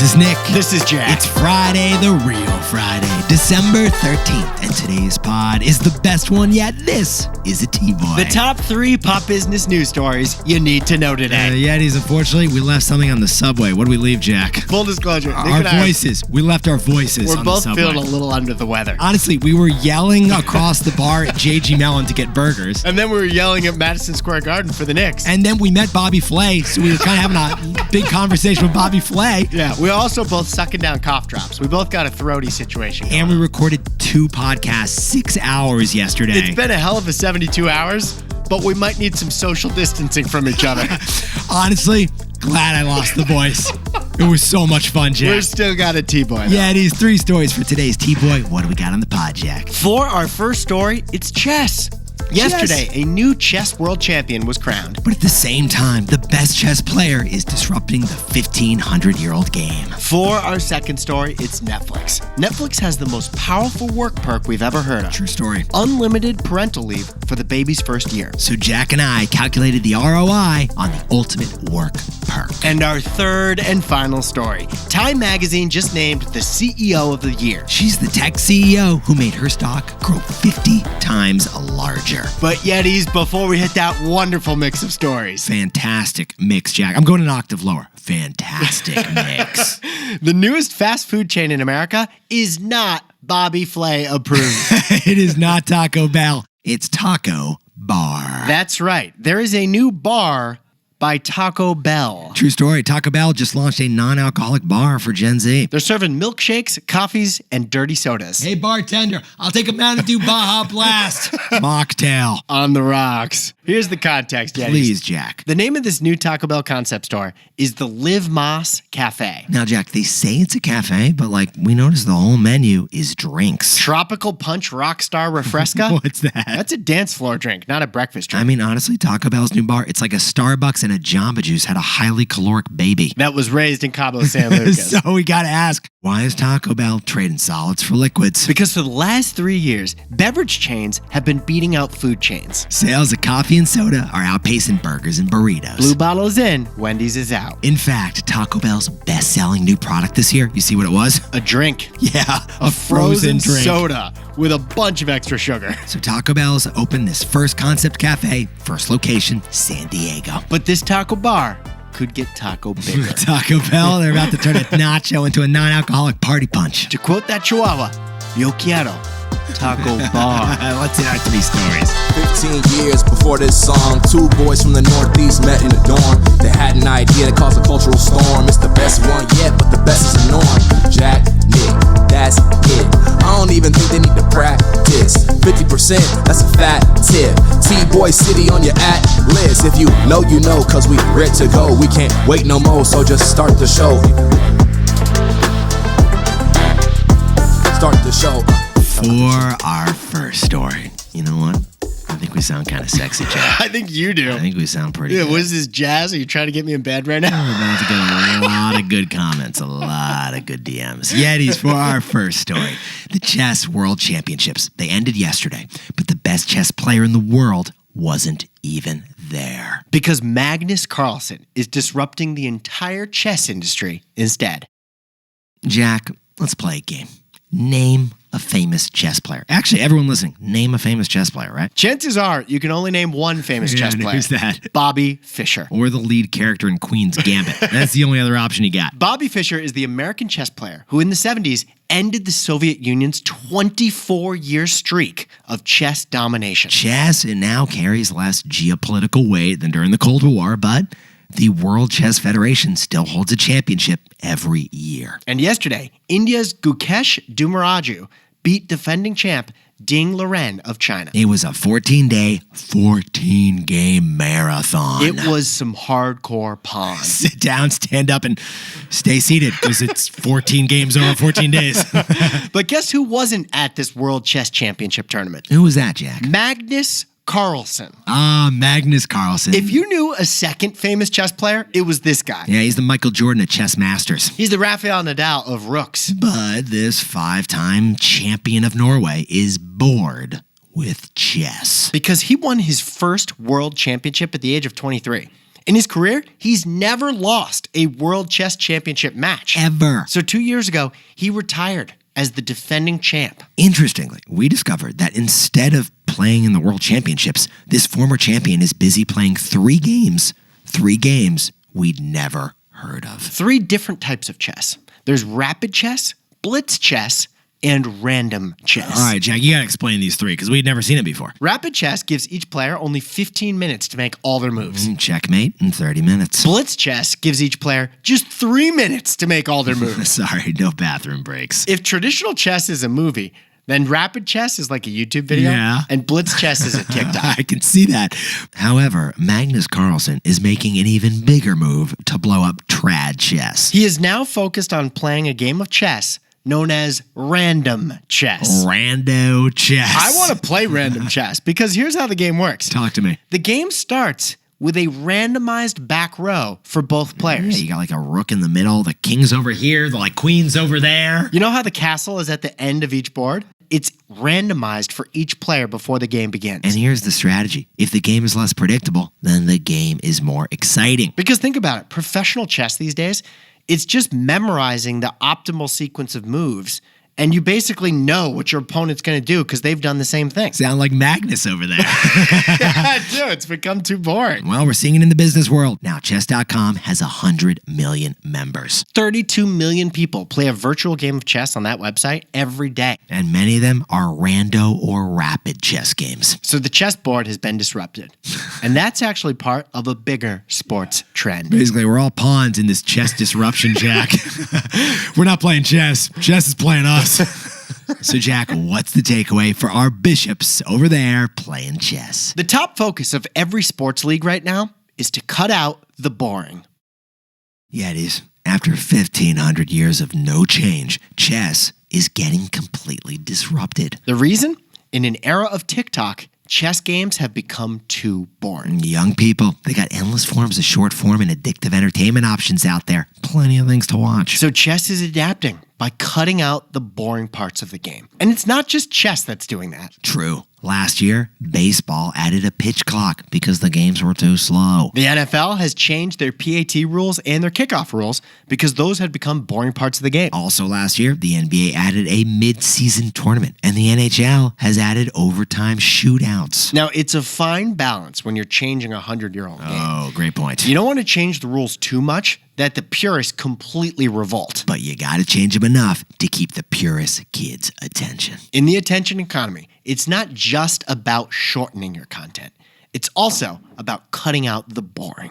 This is Nick. This is Jack. It's Friday, the real Friday, December 13th, and today's pod is the best one yet. This is a TBOY. The top 3 pop business news stories you need to know today. Yetis, unfortunately, we left something on the subway. What did we leave, Jack? Full disclosure. Our voices. We left our voices on the subway. We're both feeling a little under the weather. Honestly, we were yelling across the bar at JG Mellon to get burgers. And then we were yelling at Madison Square Garden for the Knicks. And then we met Bobby Flay, so we were kind of having a big conversation with Bobby Flay. Yeah, we also both sucking down cough drops. We both got a throaty situation going. And we recorded 2 podcasts, 6 hours yesterday. It's been a hell of a 72 hours, but we might need some social distancing from each other. Honestly, glad I lost the voice. It was so much fun, Jack. We still got a T-Boy. Yeah, these 3 stories for today's T-Boy. What do we got on the pod, Jack? For our first story, it's chess. Yesterday, a new chess world champion was crowned. But at the same time, the best chess player is disrupting the 1,500-year-old game. For our second story, it's Netflix. Netflix has the most powerful work perk we've ever heard of. True story. Unlimited parental leave for the baby's first year. So Jack and I calculated the ROI on the ultimate work perk. And our third and final story. Time Magazine just named the CEO of the year. She's the tech CEO who made her stock grow 50 times larger. But Yetis, before we hit that wonderful mix of stories. Fantastic mix, Jack. I'm going an octave lower. Fantastic mix. The newest fast food chain in America is not Bobby Flay approved. It is not Taco Bell. It's Taco Bar. That's right. There is a new bar by Taco Bell. True story. Taco Bell just launched a non-alcoholic bar for Gen Z. They're serving milkshakes, coffees, and dirty sodas. Hey, bartender, I'll take a Mountain Dew Baja Blast. Mocktail. On the rocks. Here's the context, Yetis. Please, Jack. The name of this new Taco Bell concept store is the Live Más Cafe. Now, Jack, they say it's a cafe, but we noticed the whole menu is drinks. Tropical Punch Rockstar Refresca? What's that? That's a dance floor drink, not a breakfast drink. I mean, honestly, Taco Bell's new bar, it's like a Starbucks and a Jamba Juice had a highly caloric baby. That was raised in Cabo San Lucas. So we gotta ask, why is Taco Bell trading solids for liquids? Because for the last 3 years, beverage chains have been beating out food chains. Sales of coffee and soda are outpacing burgers and burritos. Blue Bottle's in, Wendy's is out. In fact, Taco Bell's best-selling new product this year, you see what it was? A drink. Yeah, A frozen drink. soda with a bunch of extra sugar. So Taco Bell's opened this first concept cafe, first location, San Diego. But this taco bar could get taco bigger. Taco Bell, they're about to turn a nacho into a non-alcoholic party punch. To quote that chihuahua, yo quiero taco bar. Let's hit our 3 stories. 15 years before this song, 2 boys from the Northeast met in the dorm. They had an idea that caused a cultural storm. It's the best one yet, but the best is the norm. Jack, Nick, that's it. I don't even think they need to practice. 50%, that's a fat tip. T-Boy City on your list. If you know, you know, cause we ready to go. We can't wait no more, so just start the show. Start the show. For our first story, you know what? I think we sound kind of sexy, Jack. I think you do. I think we sound pretty Yeah, good. what is this, jazz? Are you trying to get me in bed right now? We're about to get a lot of good comments, a lot of good DMs. Yetis, for our first story. The Chess World Championships, they ended yesterday, but the best chess player in the world wasn't even there. Because Magnus Carlsen is disrupting the entire chess industry instead. Jack, let's play a game. Name a famous chess player. Actually, everyone listening, name a famous chess player, right? Chances are you can only name one famous chess player. Who's that? Bobby Fischer. Or the lead character in Queen's Gambit. That's the only other option you got. Bobby Fischer is the American chess player who in the 70s ended the Soviet Union's 24-year streak of chess domination. Chess, it now carries less geopolitical weight than during the Cold War, but the World Chess Federation still holds a championship every year. And yesterday, India's Gukesh Dumaraju beat defending champ Ding Liren of China. It was a 14-day, 14-game marathon. It was some hardcore pawn. Sit down, stand up, and stay seated because it's 14 games over 14 days. But guess who wasn't at this World Chess Championship tournament? Who was that, Jack? Magnus Carlsen. Magnus Carlsen. If you knew a second famous chess player, it was this guy. Yeah, he's the Michael Jordan of chess masters. He's the Rafael Nadal of rooks. But this 5-time champion of Norway is bored with chess. Because he won his first world championship at the age of 23. In his career, he's never lost a World Chess Championship match. Ever. So 2 years ago, he retired as the defending champ. Interestingly, we discovered that instead of playing in the World Championships, this former champion is busy playing 3 games we'd never heard of. 3 different types of chess. There's rapid chess, blitz chess, and random chess. All right, Jack, you gotta explain these 3 because we'd never seen it before. Rapid chess gives each player only 15 minutes to make all their moves. Checkmate in 30 minutes. Blitz chess gives each player just 3 minutes to make all their moves. Sorry, no bathroom breaks. If traditional chess is a movie, then rapid chess is like a YouTube video, Yeah. and blitz chess is a TikTok. I can see that. However, Magnus Carlsen is making an even bigger move to blow up trad chess. He is now focused on playing a game of chess known as random chess. Rando chess. I want to play random chess because here's how the game works. Talk to me. The game starts with a randomized back row for both players. Yeah, you got like a rook in the middle, the king's over here, the queen's over there. You know how the castle is at the end of each board? It's randomized for each player before the game begins. And here's the strategy. If the game is less predictable, then the game is more exciting. Because think about it, professional chess these days, it's just memorizing the optimal sequence of moves, and you basically know what your opponent's going to do because they've done the same thing. Sound like Magnus over there. I do. It's become too boring. Well, we're seeing it in the business world. Now, chess.com has 100 million members. 32 million people play a virtual game of chess on that website every day. And many of them are rando or rapid chess games. So the chessboard has been disrupted. And that's actually part of a bigger sports trend. Basically, we're all pawns in this chess disruption, Jack. We're not playing chess. Chess is playing us. So, Jack, what's the takeaway for our bishops over there playing chess? The top focus of every sports league right now is to cut out the boring. Yeah, it is. After 1,500 years of no change, chess is getting completely disrupted. The reason? In an era of TikTok, chess games have become too boring. Young people, they got endless forms of short form and addictive entertainment options out there. Plenty of things to watch. So chess is adapting by cutting out the boring parts of the game. And it's not just chess that's doing that. True. Last year, baseball added a pitch clock because the games were too slow. The NFL has changed their PAT rules and their kickoff rules because those had become boring parts of the game. Also last year, the NBA added a mid-season tournament, and the NHL has added overtime shootouts. Now, it's a fine balance when you're changing a 100-year-old game. Oh, great point. You don't want to change the rules too much that the purists completely revolt. But you gotta change them enough to keep the purest kids' attention. In the attention economy, it's not just about shortening your content. It's also about cutting out the boring.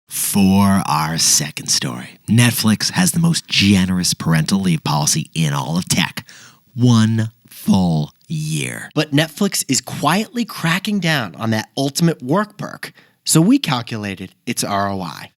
For our second story, Netflix has the most generous parental leave policy in all of tech. 1 full year. But Netflix is quietly cracking down on that ultimate work perk. So we calculated its ROI.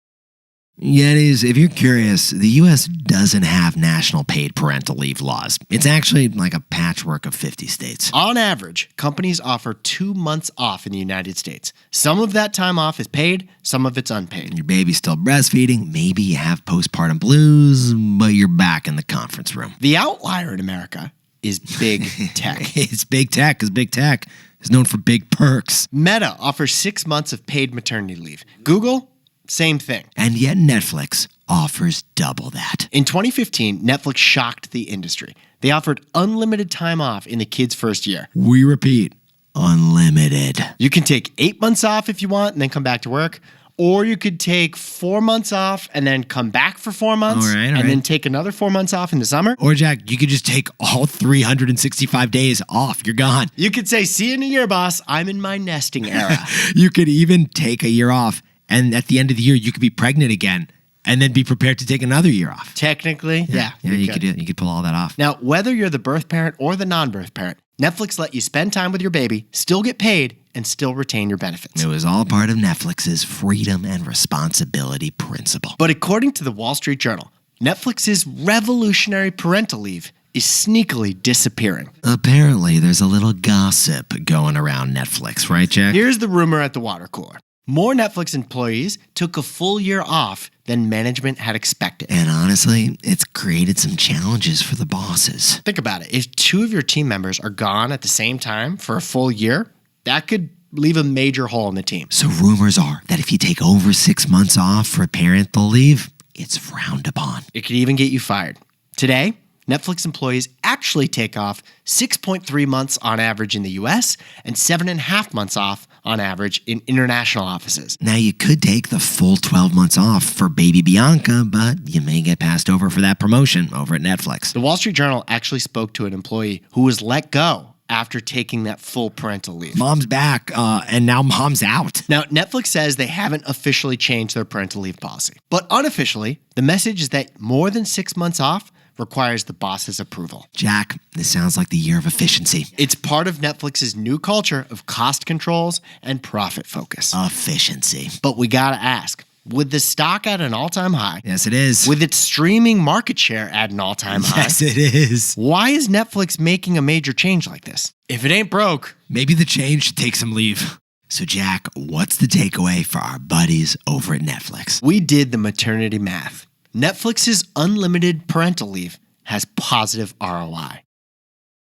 Yetis, if you're curious, the U.S. doesn't have national paid parental leave laws. It's actually like a patchwork of 50 states. On average, companies offer 2 months off in the United States. Some of that time off is paid, some of it's unpaid. Your baby's still breastfeeding, maybe you have postpartum blues, but you're back in the conference room. The outlier in America is big tech. It's big tech, because big tech is known for big perks. Meta offers 6 months of paid maternity leave. Google, same thing. And yet Netflix offers double that. In 2015, Netflix shocked the industry. They offered unlimited time off in the kid's first year. We repeat, unlimited. You can take 8 months off if you want and then come back to work. Or you could take 4 months off and then come back for 4 months. All right. Then take another 4 months off in the summer. Or, Jack, you could just take all 365 days off. You're gone. You could say, see you in a year, boss. I'm in my nesting era. You could even take a year off, and at the end of the year, you could be pregnant again, and then be prepared to take another year off. Technically, yeah. You could pull all that off. Now, whether you're the birth parent or the non-birth parent, Netflix let you spend time with your baby, still get paid, and still retain your benefits. It was all part of Netflix's freedom and responsibility principle. But according to the Wall Street Journal, Netflix's revolutionary parental leave is sneakily disappearing. Apparently, there's a little gossip going around Netflix, right, Jack? Here's the rumor at the water cooler. More Netflix employees took a full year off than management had expected. And honestly, it's created some challenges for the bosses. Think about it. If 2 of your team members are gone at the same time for a full year, that could leave a major hole in the team. So rumors are that if you take over 6 months off for parental leave, it's frowned upon. It could even get you fired. Today, Netflix employees actually take off 6.3 months on average in the US and 7.5 months off on average in international offices. Now, you could take the full 12 months off for baby Bianca, but you may get passed over for that promotion over at Netflix. The Wall Street Journal actually spoke to an employee who was let go after taking that full parental leave. Mom's back, and now mom's out. Now, Netflix says they haven't officially changed their parental leave policy. But unofficially, the message is that more than 6 months off requires the boss's approval. Jack, this sounds like the year of efficiency. It's part of Netflix's new culture of cost controls and profit focus. Efficiency. But we gotta ask, with the stock at an all-time high, Yes, it is. with its streaming market share at an all-time high, Yes, it is. why is Netflix making a major change like this? If it ain't broke, Maybe the change should take some leave. So, Jack, what's the takeaway for our buddies over at Netflix? we did the maternity math. Netflix's unlimited parental leave has positive ROI.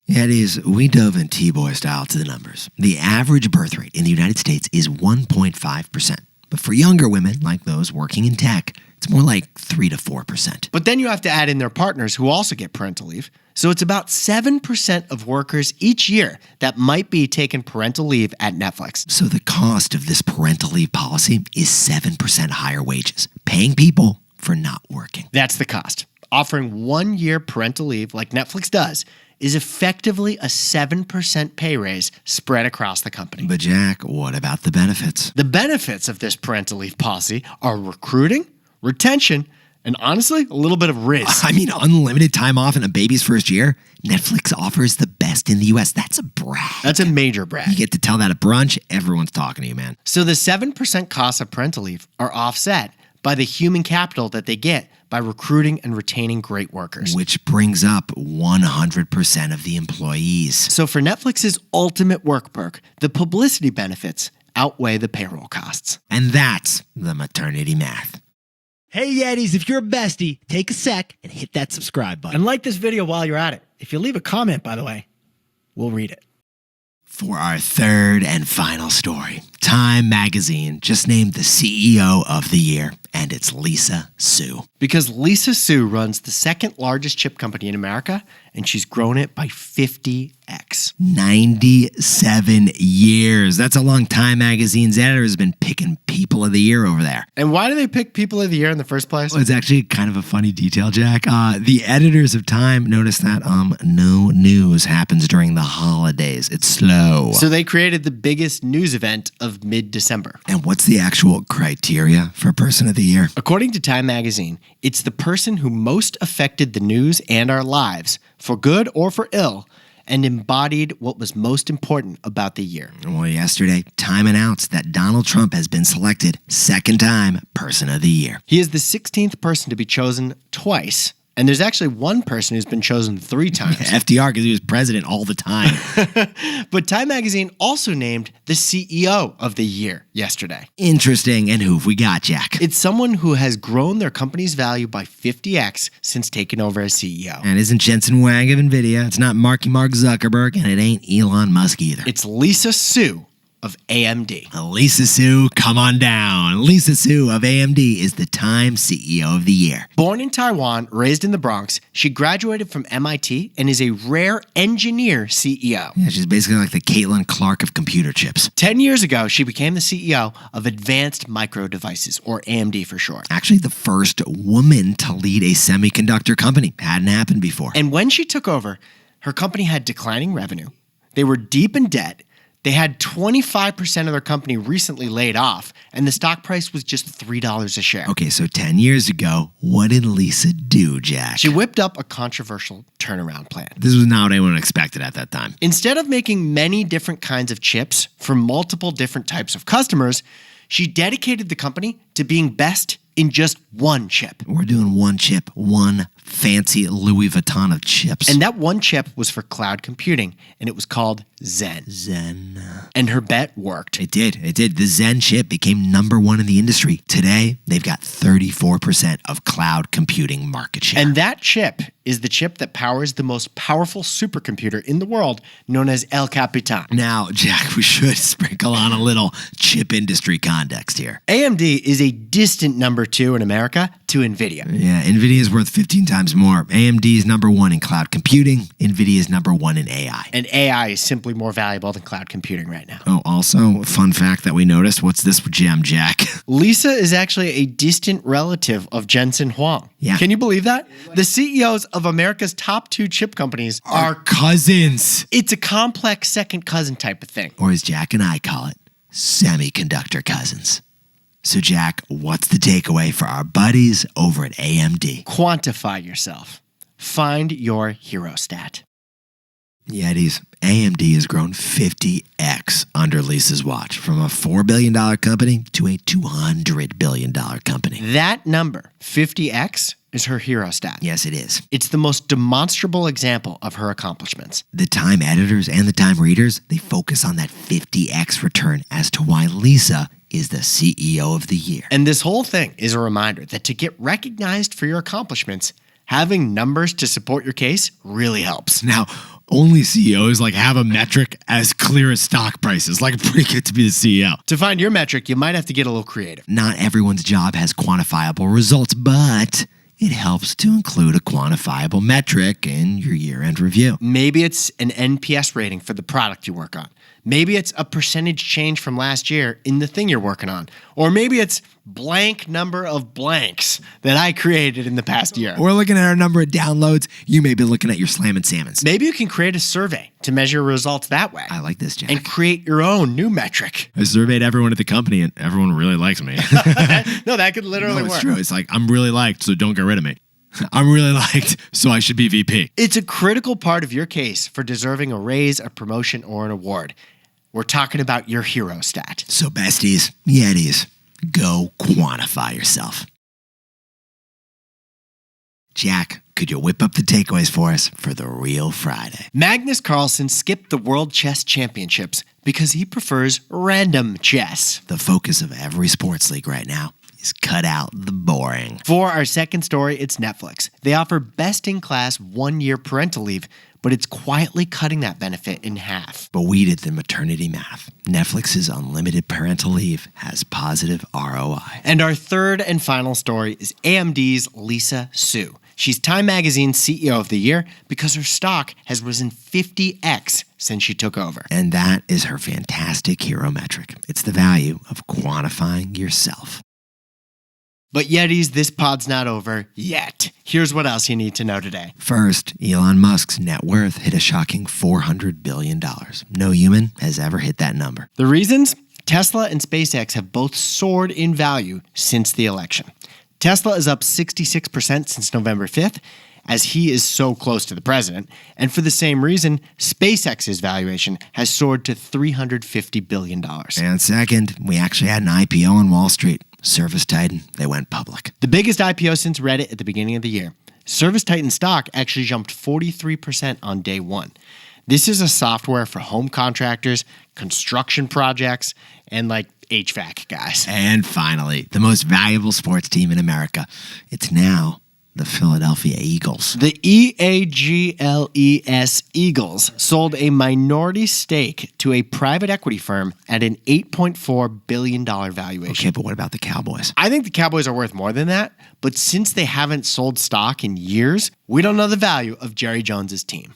Yetis, we dove in TBOY style to the numbers. The average birth rate in the United States is 1.5%. But for younger women, like those working in tech, it's more like 3 to 4%. But then you have to add in their partners who also get parental leave. So it's about 7% of workers each year that might be taking parental leave at Netflix. So the cost of this parental leave policy is 7% higher wages, paying people for not working. That's the cost. Offering 1 year parental leave like Netflix does is effectively a 7% pay raise spread across the company. But Jack, what about the benefits? The benefits of this parental leave policy are recruiting, retention, and honestly, a little bit of risk. I mean, unlimited time off in a baby's first year? Netflix offers the best in the US. That's a brag. That's a major brag. You get to tell that at brunch, everyone's talking to you, man. So the 7% costs of parental leave are offset by the human capital that they get by recruiting and retaining great workers. Which brings up 100% of the employees. So for Netflix's ultimate work perk, the publicity benefits outweigh the payroll costs. And that's the maternity math. Hey Yetis, if you're a bestie, take a sec and hit that subscribe button. And like this video while you're at it. If you leave a comment, by the way, we'll read it. For our third and final story, Time Magazine just named the CEO of the year, and it's Lisa Su. Because Lisa Su runs the second largest chip company in America, and she's grown it by 50x. 97 years. That's a long time. Magazine's editor has been picking people of the year over there. And why do they pick people of the year in the first place? Well, it's actually kind of a funny detail, Jack. The editors of Time noticed that no news happens during the holidays. It's slow. So they created the biggest news event of mid-December. And what's the actual criteria for Person of the Year? According to Time Magazine, it's the person who most affected the news and our lives, for good or for ill, and embodied what was most important about the year. Well, yesterday, Time announced that Donald Trump has been selected second time Person of the Year. He is the 16th person to be chosen twice. And there's actually one person who's been chosen 3 times. FDR, because he was president all the time. But Time Magazine also named the CEO of the year yesterday. Interesting. And who have we got, Jack? It's someone who has grown their company's value by 50x since taking over as CEO. And isn't Jensen Huang of NVIDIA? It's not Mark Zuckerberg, and it ain't Elon Musk either. It's Lisa Su of AMD. Lisa Su, come on down. Lisa Su of AMD is the Time CEO of the Year. Born in Taiwan, raised in the Bronx, she graduated from MIT and is a rare engineer CEO. Yeah, she's basically like the Caitlin Clark of computer chips. 10 years ago, she became the CEO of Advanced Micro Devices, or AMD for short. Actually, the first woman to lead a semiconductor company. Hadn't happened before. And when she took over, her company had declining revenue. They were deep in debt. They had 25% of their company recently laid off, and the stock price was just $3 a share. Okay, so 10 years ago, what did Lisa do, Jack? She whipped up a controversial turnaround plan. This was not what anyone expected at that time. Instead of making many different kinds of chips for multiple different types of customers, she dedicated the company to being best in just one chip. We're doing one chip, one fancy Louis Vuitton of chips. And that one chip was for cloud computing, and it was called Zen. Zen. And her bet worked. It did. The Zen chip became number one in the industry. Today, they've got 34% of cloud computing market share. And that chip is the chip that powers the most powerful supercomputer in the world, known as El Capitan. Now, Jack, we should sprinkle on a little chip industry context here. AMD is a distant number 2 in America to NVIDIA. Yeah, NVIDIA is worth 15 times more. AMD is number one in cloud computing. NVIDIA is number one in AI. And AI is simply more valuable than cloud computing right now. Oh, also, fun fact that we noticed. What's this gem, Jack? Lisa is actually a distant relative of Jensen Huang. Yeah. Can you believe that? The CEOs of America's top 2 chip companies Our cousins. It's a complex second cousin type of thing. Or as Jack and I call it, semiconductor cousins. So, Jack, what's the takeaway for our buddies over at AMD? Quantify yourself. Find your hero stat. Yetis, AMD has grown 50x under Lisa's watch, from a $4 billion company to a $200 billion company. That number, 50x, is her hero stat. Yes, it is. It's the most demonstrable example of her accomplishments. The Time editors and the Time readers, they focus on that 50x return as to why Lisa is the CEO of the year. And this whole thing is a reminder that to get recognized for your accomplishments, having numbers to support your case really helps. Now, only CEOs have a metric as clear as stock prices. Pretty good to be the CEO. To find your metric, you might have to get a little creative. Not everyone's job has quantifiable results, but it helps to include a quantifiable metric in your year-end review. Maybe it's an NPS rating for the product you work on. Maybe it's a percentage change from last year in the thing you're working on. Or maybe it's blank number of blanks that I created in the past year. We're looking at our number of downloads. You may be looking at your Slammin' Salmons. Maybe you can create a survey to measure results that way. I like this, Jack. And create your own new metric. I surveyed everyone at the company, and everyone really likes me. No, that could literally It's work. true. It's I'm really liked, so don't get rid of me. I'm really liked, so I should be VP. It's a critical part of your case for deserving a raise, a promotion, or an award. We're talking about your hero stat. So besties, Yetis, go quantify yourself. Jack, could you whip up the takeaways for us for the real Friday? Magnus Carlsen skipped the World Chess Championships because he prefers random chess. The focus of every sports league right now is cut out the boring. For our second story, it's Netflix. They offer best-in-class 1-year parental leave, but it's quietly cutting that benefit in half. But we did the maternity math. Netflix's unlimited parental leave has positive ROI. And our third and final story is AMD's Lisa Su. She's Time Magazine's CEO of the year because her stock has risen 50x since she took over. And that is her fantastic hero metric. It's the value of quantifying yourself. But Yetis, this pod's not over yet. Here's what else you need to know today. First, Elon Musk's net worth hit a shocking $400 billion. No human has ever hit that number. The reasons? Tesla and SpaceX have both soared in value since the election. Tesla is up 66% since November 5th, as he is so close to the president. And for the same reason, SpaceX's valuation has soared to $350 billion. And second, we actually had an IPO on Wall Street. Service Titan, they went public. The biggest IPO since Reddit at the beginning of the year. Service Titan stock actually jumped 43% on day one. This is a software for home contractors, construction projects, and HVAC guys. And finally, the most valuable sports team in America. It's now the Philadelphia Eagles. The EAGLES Eagles sold a minority stake to a private equity firm at an $8.4 billion valuation. Okay, but what about the Cowboys? I think the Cowboys are worth more than that, but since they haven't sold stock in years, we don't know the value of Jerry Jones's team.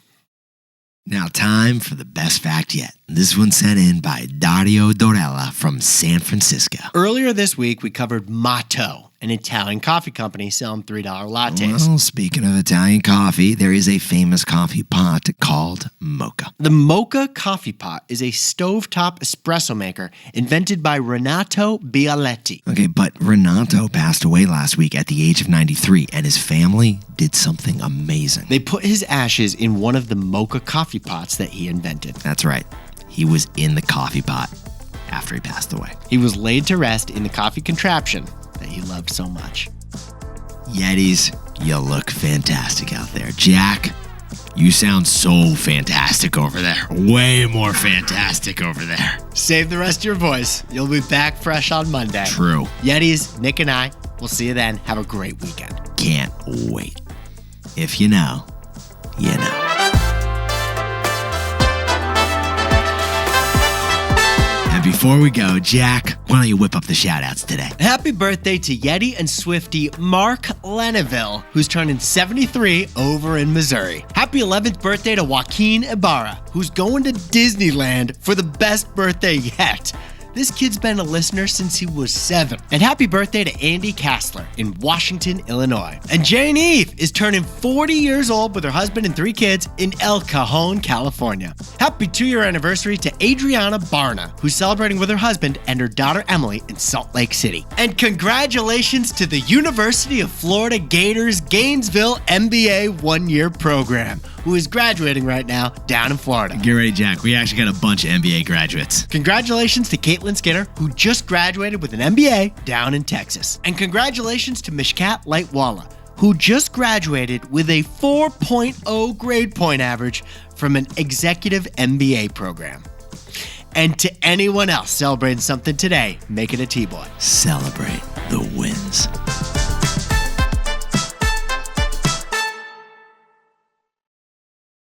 Now, time for the best fact yet. This one sent in by Dario Dorella from San Francisco. Earlier this week, we covered Matto, an Italian coffee company selling $3 lattes. Well, speaking of Italian coffee, there is a famous coffee pot called Mocha. The Mocha coffee pot is a stovetop espresso maker invented by Renato Bialetti. Okay, but Renato passed away last week at the age of 93, and his family did something amazing. They put his ashes in one of the Mocha coffee pots that he invented. That's right. He was in the coffee pot after he passed away. He was laid to rest in the coffee contraption that he loved so much. Yetis, you look fantastic out there. Jack, you sound so fantastic over there. Way more fantastic over there. Save the rest of your voice. You'll be back fresh on Monday. True. Yetis, Nick and I, we'll see you then. Have a great weekend. Can't wait. If you know, you know. And before we go, Jack, why don't you whip up the shout-outs today? Happy birthday to Yeti and Swiftie Mark Leneville, who's turning 73 over in Missouri. Happy 11th birthday to Joaquin Ibarra, who's going to Disneyland for the best birthday yet. This kid's been a listener since he was 7. And happy birthday to Andy Kassler in Washington, Illinois. And Jane Eve is turning 40 years old with her husband and 3 kids in El Cajon, California. Happy 2-year anniversary to Adriana Barna, who's celebrating with her husband and her daughter Emily in Salt Lake City. And congratulations to the University of Florida Gators Gainesville MBA 1-year program, who is graduating right now down in Florida. Get ready, Jack. We actually got a bunch of MBA graduates. Congratulations to Caitlin Skinner, who just graduated with an MBA down in Texas. And congratulations to Mishkat Lightwalla, who just graduated with a 4.0 grade point average from an executive MBA program. And to anyone else celebrating something today, make it a TBOY. Celebrate the wins.